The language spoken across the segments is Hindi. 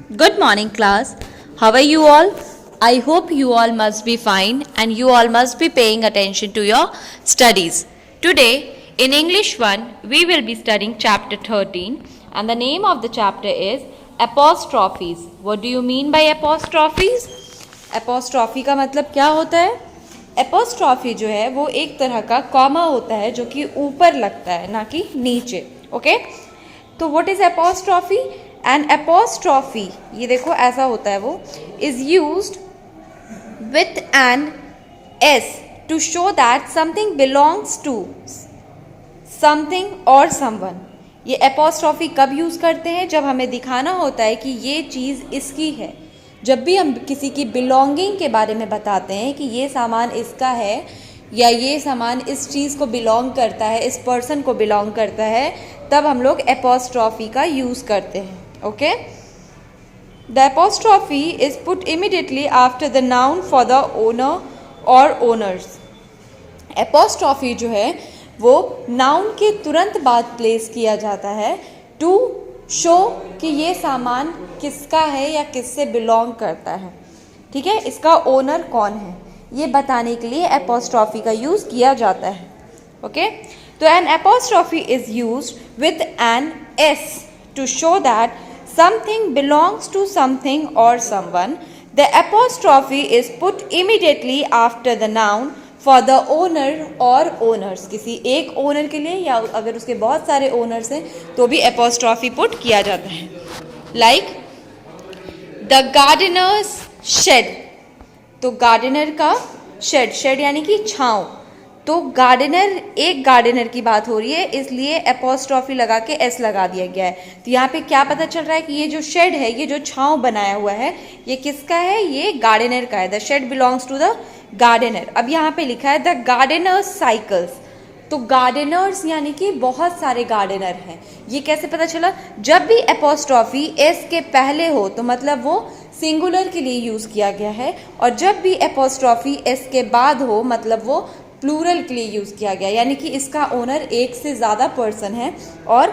Good morning, class. How are you all? I hope you all must be fine and you all must be paying attention to your studies. Today, in English 1, we will be studying chapter 13 and the name of the chapter is apostrophes. What do you mean by apostrophes? Apostrophe का मतलब क्या होता है? Apostrophe जो है वो एक तरह का कॉमा होता है जो कि ऊपर लगता है ना कि नीचे. ओके? तो what is apostrophe? An apostrophe, ये देखो ऐसा होता है वो, is used with an s to show that something belongs to something or someone. ये apostrophe कब यूज़ करते हैं? जब हमें दिखाना होता है कि ये चीज़ इसकी है. जब भी हम किसी की बिलोंगिंग के बारे में बताते हैं कि ये सामान इसका है या ये सामान इस चीज़ को बिलोंग करता है, इस पर्सन को बिलोंग करता है, तब हम लोग apostrophe का यूज़ करते हैं. Okay? The apostrophe is put immediately after the noun for the owner or owners. Apostrophe जो है वो noun के तुरंत बाद प्लेस किया जाता है to show कि ये सामान किसका है या किससे बिलोंग करता है. ठीक है, इसका ओनर कौन है ये बताने के लिए apostrophe का यूज़ किया जाता है. ओके, तो an apostrophe is used with an s to show that something belongs to something or someone. The apostrophe is put immediately after the noun for the owner or owners. किसी एक ओनर के लिए या अगर उसके बहुत सारे ओनर्स हैं तो भी apostrophe पुट किया जाता है. Like the gardener's shed. तो गार्डनर का शेड, शेड यानी कि छांव. तो गार्डनर, एक गार्डनर की बात हो रही है इसलिए एपोस्ट्रॉफी लगा के एस लगा दिया गया है. तो यहाँ पे क्या पता चल रहा है कि ये जो शेड है, ये जो छांव बनाया हुआ है, ये किसका है? ये गार्डनर का है. The shed belongs to the gardener. अब यहाँ पे लिखा है द गार्डनर्स साइकिल्स. तो गार्डनर्स यानी कि बहुत सारे गार्डनर हैं. ये कैसे पता चला? जब भी एपोस्ट्रॉफी एस के पहले हो तो मतलब वो सिंगुलर के लिए यूज़ किया गया है, और जब भी एपोस्ट्रॉफी एस के बाद हो मतलब वो प्लूरल के लिए यूज़ किया गया, यानी कि इसका ओनर एक से ज़्यादा पर्सन है और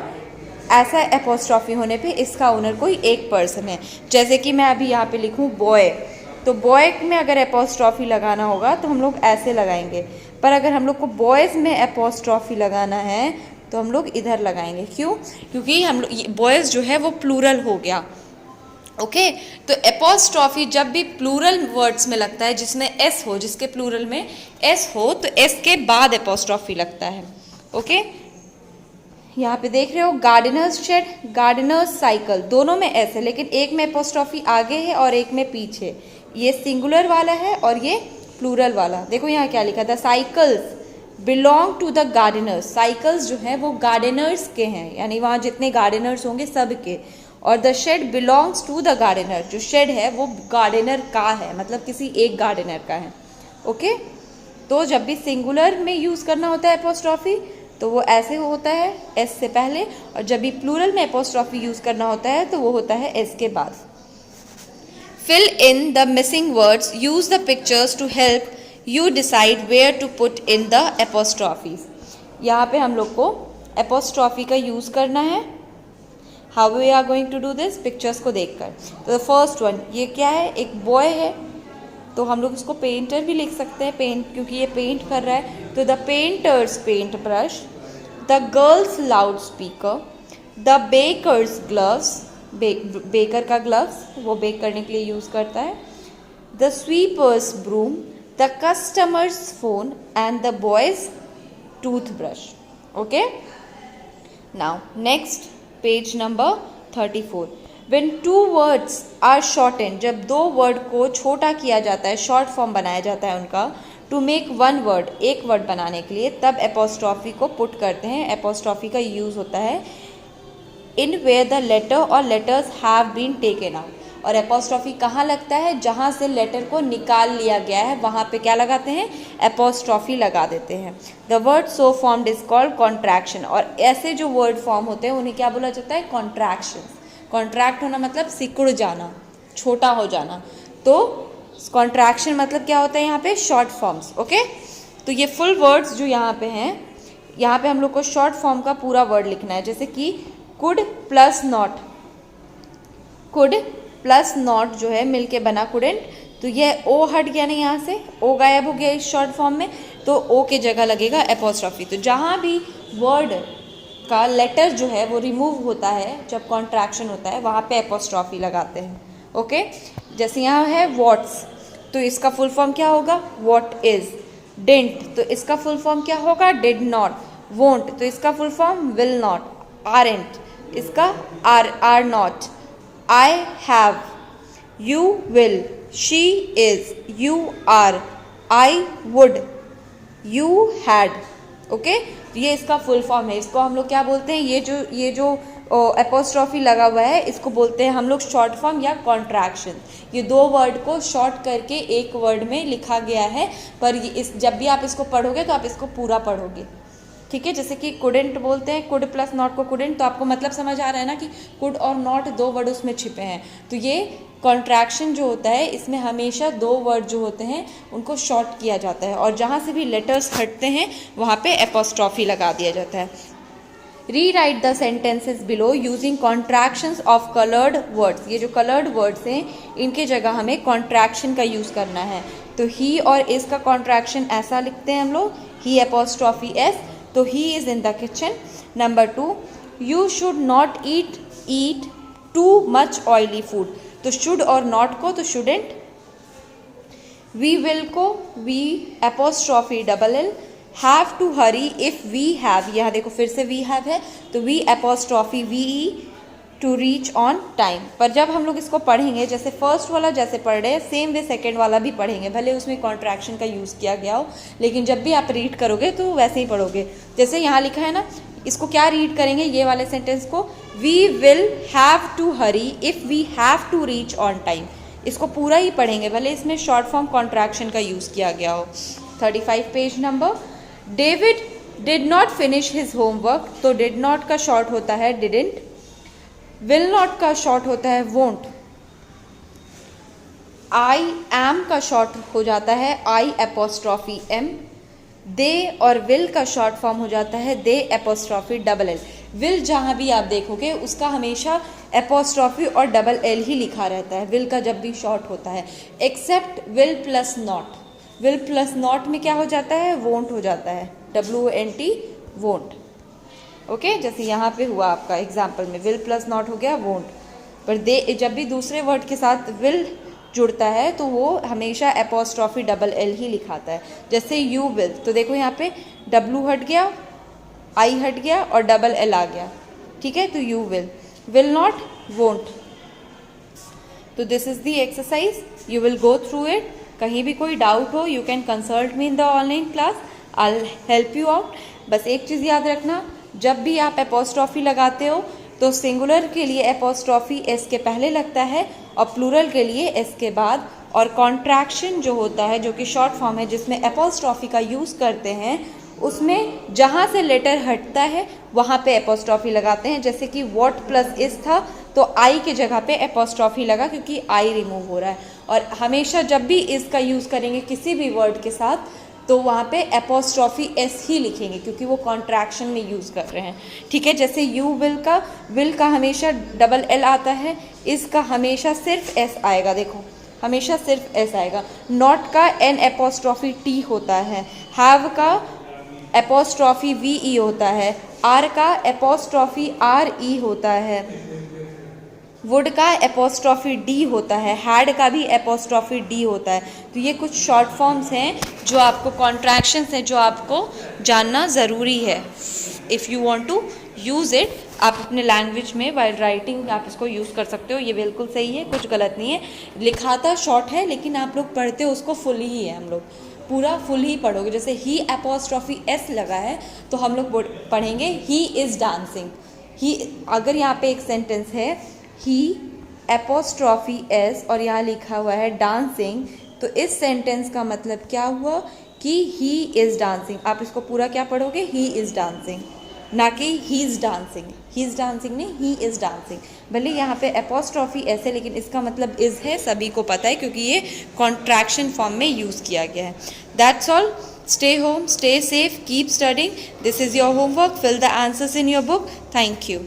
ऐसा एपोस्ट्रॉफी होने पे इसका ओनर कोई एक पर्सन है. जैसे कि मैं अभी यहाँ पे लिखूँ बॉय, तो बॉय में अगर एपोस्ट्रॉफी लगाना होगा तो हम लोग ऐसे लगाएंगे, पर अगर हम लोग को बॉयज़ में एपोस्ट्रॉफी लगाना है तो हम लोग इधर लगाएंगे. क्यों? क्योंकि हम लोग बॉयज़ जो है वो प्लूरल हो गया. ओके, तो एपोस्ट्रॉफी जब भी प्लूरल वर्ड्स में लगता है जिसमें एस हो, जिसके प्लूरल में एस हो, तो एस के बाद एपोस्ट्रॉफी लगता है. ओके, यहाँ पे देख रहे हो गार्डनर्स शेड, गार्डनर्स साइकिल, दोनों में एस है लेकिन एक में एपोस्ट्रॉफी आगे है और एक में पीछे. ये सिंगुलर वाला है और ये प्लूरल वाला. देखो यहाँ क्या लिखा था, cycles belong to the Gardner's. Cycles जो है वो गार्डनर्स के हैं, यानी वहाँ जितने गार्डनर्स होंगे सब के. और the shed belongs to the gardener, जो शेड है वो गार्डनर का है, मतलब किसी एक गार्डनर का है. ओके, तो जब भी सिंगुलर में यूज़ करना होता है एपोस्ट्रॉफी तो वो ऐसे होता है एस से पहले, और जब भी प्लूरल में एपोस्ट्रॉफी यूज़ करना होता है तो वो होता है एस के बाद. Fill in the missing words, use the pictures to help you decide where to put in the apostrophes. यहाँ पे हम लोग को एपोस्ट्रॉफी का यूज़ करना है. How we are going to do this? Pictures को देखकर. तो द फर्स्ट वन, ये क्या है? एक बॉय है, तो हम लोग इसको पेंटर भी लिख सकते हैं, पेंट, क्योंकि ये पेंट कर रहा है. तो the painter's paint brush, the girl's loudspeaker, the baker's gloves, baker का ग्लव्स वो बेक करने के लिए यूज़ करता है, the sweeper's broom, the customer's phone and the boy's toothbrush. Okay, now next page number 34. When two words are shortened, जब दो वर्ड को छोटा किया जाता है, शॉर्ट फॉर्म बनाया जाता है उनका, टू मेक वन वर्ड, एक वर्ड बनाने के लिए, तब एपोस्ट्रॉफी को पुट करते हैं. एपोस्ट्रॉफी का यूज़ होता है इन वेयर द लेटर और letters have been taken out. और एपोस्ट्रॉफी कहाँ लगता है? जहाँ से लेटर को निकाल लिया गया है वहाँ पे क्या लगाते हैं? एपोस्ट्रॉफी लगा देते हैं. The word so formed is called contraction. और ऐसे जो वर्ड फॉर्म होते हैं उन्हें क्या बोला जाता है? कॉन्ट्रैक्शन. कॉन्ट्रैक्ट होना मतलब सिकुड़ जाना, छोटा हो जाना. तो कॉन्ट्रैक्शन मतलब क्या होता है? यहाँ पे शॉर्ट फॉर्म्स. ओके, तो ये फुल वर्ड्स जो यहाँ पे हैं, यहाँ पे हम लोग को शॉर्ट फॉर्म का पूरा वर्ड लिखना है. जैसे कि could plus not, could plus not जो है मिलके बना कुडेंट, तो ये ओ हट गया ना, यहाँ से ओ गायब हो गया इस शॉर्ट फॉर्म में, तो ओ के जगह लगेगा एपोस्ट्रॉफी। तो जहाँ भी वर्ड का लेटर जो है वो रिमूव होता है जब कॉन्ट्रैक्शन होता है, वहाँ पे एपोस्ट्रॉफी लगाते हैं। ओके, जैसे यहाँ है वॉट्स, तो इसका फुल फॉर्म क्या होगा, वॉट इज। डिडंट, तो इसका फुल फॉर्म क्या होगा, डिड नॉट। वोंट, तो इसका full form will not. Aren't, इसका are not. I have, you will, she is, you are, I would, you had. Okay, ये इसका फुल फॉर्म है। इसको हम लोग क्या बोलते हैं, ये जो एपोस्ट्रॉफी लगा हुआ है इसको बोलते हैं हम लोग शॉर्ट फॉर्म या कॉन्ट्रैक्शन। ये दो वर्ड को शॉर्ट करके एक वर्ड में लिखा गया है, पर जब भी आप इसको पढ़ोगे तो आप इसको पूरा पढ़ोगे। ठीक है, जैसे कि कुडेंट बोलते हैं, कुड प्लस नॉट को कुडेंट, तो आपको मतलब समझ आ रहा है ना कि कुड और नॉट दो वर्ड उसमें छिपे हैं। तो ये कॉन्ट्रैक्शन जो होता है इसमें हमेशा दो वर्ड जो होते हैं उनको शॉर्ट किया जाता है, और जहाँ से भी लेटर्स हटते हैं वहाँ पे एपोस्ट्रॉफी लगा दिया जाता है। Rewrite the sentences below using contractions of coloured words. ये जो कलर्ड वर्ड्स हैं इनके जगह हमें कॉन्ट्रैक्शन का यूज़ करना है। तो ही और इस का कॉन्ट्रैक्शन ऐसा लिखते हैं हम लोग, ही एपोस्ट्रॉफी एस, तो he is in the kitchen. Number 2, you should not eat too much oily food, तो शुड और नॉट को तो शुडेंट। वी विल को we apostrophe double L. Have to hurry if we have, यहाँ देखो फिर से वी हैव है, तो we apostrophe V E to reach on time. पर जब हम लोग इसको पढ़ेंगे, जैसे फर्स्ट वाला जैसे पढ़ रहे हैं सेम वे सेकेंड वाला भी पढ़ेंगे, भले उसमें कॉन्ट्रैक्शन का यूज़ किया गया हो, लेकिन जब भी आप रीड करोगे तो वैसे ही पढ़ोगे। जैसे यहाँ लिखा है ना, इसको क्या रीड करेंगे, ये वाले सेंटेंस को, we will have to hurry if we have to reach on time. इसको पूरा ही पढ़ेंगे भले इसमें शॉर्ट फॉर्म कॉन्ट्रैक्शन का यूज़ किया गया हो। 35 page number. David did not finish his homework, तो डिड नॉट का शॉर्ट होता है डिडंट। विल नॉट का शॉर्ट होता है वोंट। आई एम का शॉर्ट हो जाता है आई एपोस्ट्रॉफी एम। दे और विल का शॉर्ट फॉर्म हो जाता है दे एपोस्ट्रॉफी डबल एल। विल जहाँ भी आप देखोगे उसका हमेशा एपोस्ट्रॉफी और डबल एल ही लिखा रहता है विल का जब भी शॉर्ट होता है, except will plus not. Will plus not में क्या हो जाता है, वोंट हो जाता है, WONT वोंट। ओके, जैसे यहाँ पे हुआ आपका एग्जाम्पल में विल प्लस नॉट हो गया वोंट। पर दे जब भी दूसरे वर्ड के साथ विल जुड़ता है तो वो हमेशा एपोस्ट्रॉफी डबल एल ही लिखाता है। जैसे यू विल, तो देखो यहाँ पे W हट गया, आई हट गया और डबल एल आ गया। ठीक है, तो यू विल नॉट वोंट। तो this is the exercise, you will go through it. कहीं भी कोई डाउट हो you can consult me in the online class, I will help you out. बस एक चीज़ याद रखना, जब भी आप एपोस्ट्रॉफी लगाते हो तो सिंगुलर के लिए एपोस्ट्रॉफी एस के पहले लगता है और प्लूरल के लिए एस के बाद, और कॉन्ट्रैक्शन जो होता है जो कि शॉर्ट फॉर्म है जिसमें एपोस्ट्रॉफी का यूज़ करते हैं, उसमें जहाँ से लेटर हटता है वहाँ पे एपोस्ट्रॉफी लगाते हैं। जैसे कि वॉट प्लस इस था तो आई के जगह पे एपोस्ट्रॉफी लगा क्योंकि आई रिमूव हो रहा है। और हमेशा जब भी इसका यूज़ करेंगे किसी भी वर्ड के साथ तो वहाँ पे एपोस्ट्रॉफी एस ही लिखेंगे क्योंकि वो कॉन्ट्रैक्शन में यूज़ कर रहे हैं। ठीक है, जैसे यू विल का हमेशा डबल एल आता है, इसका हमेशा सिर्फ एस आएगा, देखो हमेशा सिर्फ एस आएगा। नॉट का एन एपोस्ट्रॉफी टी होता है, हैव का एपोस्ट्रॉफी वी ई होता है, आर का एपोस्ट्रॉफी आर ई होता है, वुड का एपोस्ट्रॉफी डी होता है, हैड का भी एपोस्ट्रॉफी डी होता है। तो ये कुछ शॉर्ट फॉर्म्स हैं जो आपको, कॉन्ट्रैक्शंस हैं जो आपको जानना ज़रूरी है। If you want to use it, आप अपने लैंग्वेज में वाइल राइटिंग आप इसको यूज़ कर सकते हो। ये बिल्कुल सही है, कुछ गलत नहीं है। लिखाता शॉर्ट है लेकिन आप लोग पढ़ते हो उसको फुल ही है, हम लोग पूरा फुल ही पढ़ोगे। जैसे ही एपोस्ट्रॉफी एस लगा है तो हम लोग पढ़ेंगे ही इज़ डांसिंग। ही, अगर यहाँ पे एक सेंटेंस है ही एपोस्ट्रॉफी एस और यहाँ लिखा हुआ है डांसिंग, तो इस सेंटेंस का मतलब क्या हुआ कि ही इज़ डांसिंग। आप इसको पूरा क्या पढ़ोगे, ही इज़ डांसिंग, ना कि he is dancing. He is dancing नहीं, ही इज़ डांसिंग। भले यहाँ पे एपोस्ट्रॉफी ऐसे, लेकिन इसका मतलब इज़ है, सभी को पता है क्योंकि ये कॉन्ट्रैक्शन फॉर्म में यूज़ किया गया है। That's all. Stay home, stay safe, keep studying. This is your homework. Fill the answers in your book. Thank you.